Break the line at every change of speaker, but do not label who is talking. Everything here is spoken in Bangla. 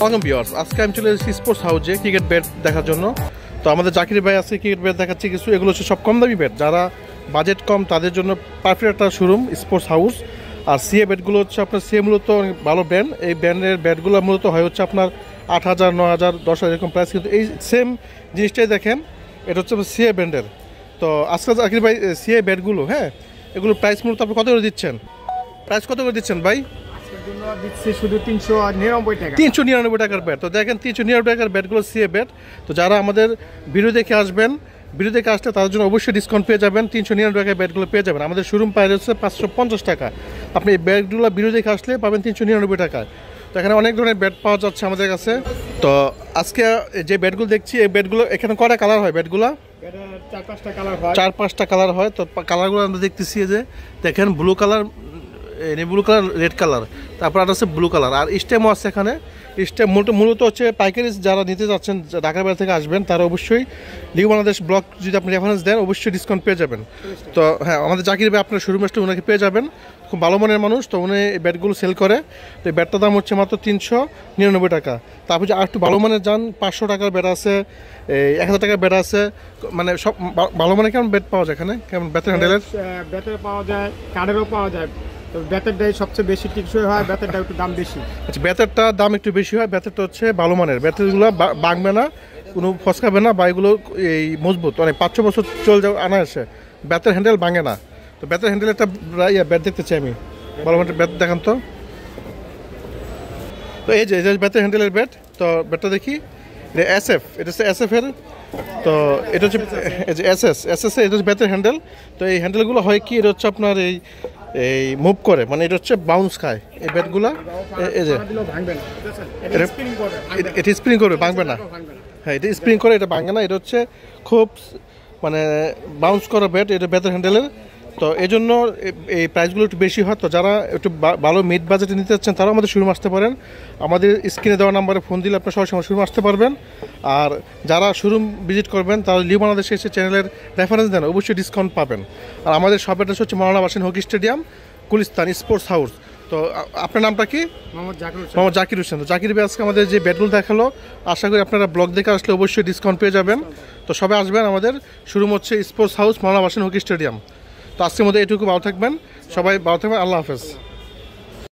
ওয়েলকাম ভিউয়ার্স, আজকে আমি চলে এসেছি স্পোর্টস হাউসে ক্রিকেট ব্যাট দেখার জন্য। তো আমাদের জাকির ভাই আছে ক্রিকেট ব্যাট দেখাচ্ছে কিছু। এগুলো হচ্ছে সব কম দামি ব্যাট, যারা বাজেট কম তাদের জন্য পারফেক্ট একটা শোরুম স্পোর্টস হাউস। আর সিএ ব্যাটগুলো হচ্ছে আপনার সিএ মূলত অনেক ভালো ব্র্যান্ড। এই ব্র্যান্ডের ব্যাটগুলো মূলত হয় হচ্ছে আপনার 8,000, 9,000, 10,000 এরকম প্রাইস। কিন্তু এই সেম জিনিসটাই দেখেন, এটা হচ্ছে সিএ ব্র্যান্ডের। তো আজকে জাকির ভাই সিএ ব্যাটগুলো, হ্যাঁ, এগুলো প্রাইস মূলত আপনি কত করে দিচ্ছেন? প্রাইস কত করে দিচ্ছেন ভাই?
শুধু 399 টাকা।
399 টাকার ব্যাট। তো দেখেন 399 টাকার ব্যাটগুলো সিএ ব্যাট। তো যারা আমাদের ভিডিও দেখে আসবেন, ভিডিও দেখে আসলে তাদের জন্য অবশ্যই ডিসকাউন্ট পেয়ে যাবেন। 399 টাকার ব্যাটগুলো পেয়ে যাবেন। আমাদের শোরুম প্রাইস হচ্ছে 550 টাকা। আপনি এই ব্যাটগুলো ভিডিও দেখে আসলে পাবেন 399 টাকায়। তো এখানে অনেক ধরনের ব্যাট পাওয়া যাচ্ছে আমাদের কাছে। তো আজকে যে ব্যাটগুলো দেখছি, এই ব্যাটগুলো এখানে কয়টা কালার হয়? ব্যাটগুলো 4-5টা কালার হয়। তো কালারগুলো আমরা দেখতেছি, যে দেখেন blue colour, blue colour, red colour, তারপর আর আছে ব্লু কালার, আর স্টেমও আছে এখানে। স্টেম মূলত হচ্ছে পাইকারি যারা নিতে যাচ্ছেন, ঢাকার বাইরে থেকে আসবেন, তারা অবশ্যই লিগ বাংলাদেশ ব্লগ যদি আপনি রেফারেন্স দেন অবশ্যই ডিসকাউন্ট পেয়ে যাবেন। তো হ্যাঁ, আমাদের জাকির ভাই আপনার শোরুম আসলে ওনাকে পেয়ে যাবেন। খুব ভালো মানের মানুষ, তো উনি এই ব্যাটগুলো সেল করে। তো এই ব্যাটটার দাম হচ্ছে মাত্র 399 টাকা। তারপর যে আর একটু ভালো মানের যান, 500 টাকার ব্যাট আছে, 1000 টাকার ব্যাট আছে। মানে সব ভালো মানের কেমন ব্যাট পাওয়া যায় এখানে? কেমন ব্যাটের হ্যান্ডেলের?
ব্যাটের পাওয়া যায়, কার্ডেরও পাওয়া যায়। তো ব্যাটেরটাই সবচেয়ে বেশি টিকসই হয়, ব্যাটেরটা একটু দাম বেশি।
আচ্ছা, ব্যাটেরটা দাম একটু বেশি হয়। ব্যাটেরটা হচ্ছে ভালো মানের, ব্যাটেরগুলো ভাঙবে না, কোনো ফসকাবে না, বা এগুলো এই মজবুত, মানে 5-6 বছর চলে যাও আনা আসে। ব্যাটের হ্যান্ডেল ভাঙে না। তো ব্যাটের হ্যান্ডেল একটা ব্যাট দেখতে চাই আমি, ভালো মানের ব্যাট দেখান তো। তো এই যে ব্যাটের হ্যান্ডেলের ব্যাট, তো ব্যাটটা দেখি, এটা SF, এটা হচ্ছে SF এর। তো এটা হচ্ছে এই যে SS এটা হচ্ছে ব্যাটের হ্যান্ডেল। তো এই হ্যান্ডেলগুলো হয় কি, এটা হচ্ছে আপনার এই মুভ করে, মানে এটা হচ্ছে বাউন্স খায় এই ব্যাটগুলো। এই যে এটা স্প্রিং করবে, ভাঙবে না। হ্যাঁ, এটা স্প্রিং করে, এটা ভাঙে না। এটা হচ্ছে খুব মানে বাউন্স করা ব্যাট, এটা ব্যাটের হ্যান্ডেলের। তো এই জন্য এই প্রাইসগুলো একটু বেশি হয়। তো যারা একটু ভালো মিড বাজেটে নিতে চাচ্ছেন, তারাও আমাদের শোরুম আসতে পারেন। আমাদের স্ক্রিনে দেওয়া নাম্বারে ফোন দিলে আপনার সরাসরি শোরুম আসতে পারবেন। আর যারা শোরুম ভিজিট করবেন, তারা লিগ বাংলাদেশে এসে চ্যানেলের রেফারেন্স দেন, অবশ্যই ডিসকাউন্ট পাবেন। আর আমাদের শপ অ্যাড্রেস হচ্ছে Maulana Bhasani hockey stadium, Gulistan sports house. তো আপনার নামটা কি? মোহাম্মদ জাকির হোসেন। তো জাকির ভাই আজকে আমাদের যে ব্যাটগুলো দেখালো, আশা করি আপনারা ব্লগ দেখে আসলে অবশ্যই ডিসকাউন্ট পেয়ে যাবেন। তো সবাই আসবেন, আমাদের শোরুম হচ্ছে স্পোর্টস হাউস, মৌলানা ভাসানী হকি স্টেডিয়াম। তো আজকের মধ্যে এটুকু, ভালো থাকবেন সবাই, ভালো থাকবেন, আল্লাহ হাফেজ।